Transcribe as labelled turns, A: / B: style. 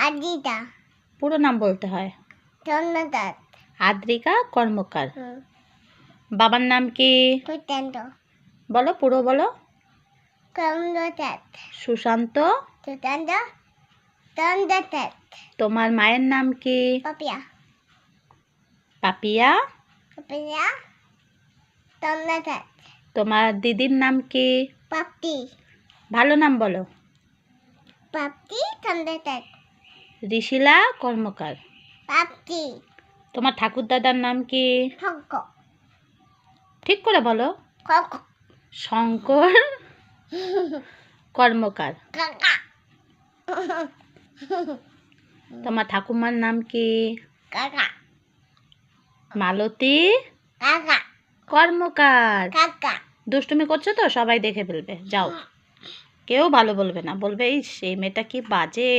A: আদিতা
B: পুরো নাম বলতে হয়।
A: চন্দ্রদাস
B: আদ্রিকা কর্মকার। বাবার নাম কি?
A: সুশান্ত
B: বলো, পুরো বলো।
A: চন্দ্রদাস
B: সুশান্ত।
A: সুশান্ত চন্দ্রদাস।
B: তোমার মায়ের নাম কি?
A: পাপিয়া
B: পাপিয়া।
A: পাপিয়া চন্দ্রদাস।
B: তোমার দিদির নাম কি?
A: পাপটি
B: ভালো নাম বলো।
A: পাপটি চন্দ্রদাস।
B: ঋষিলা কর্মকার।
A: পাপটি
B: তোমার ঠাকুর দাদার নাম কি?
A: হক
B: ঠিক করে বলো।
A: হক
B: শঙ্কর কর্মকার।
A: কাকা
B: তোমার ঠাকুমার নাম কি?
A: কাকা
B: মালতী
A: কাকা
B: কর্মকার।
A: কাকা।
B: দুষ্টুমি করছো তো, সবাই দেখে ফেলবে। যাও, কেউ ভালো বলবে না, বলবে এই মেয়েটা কি বাজে।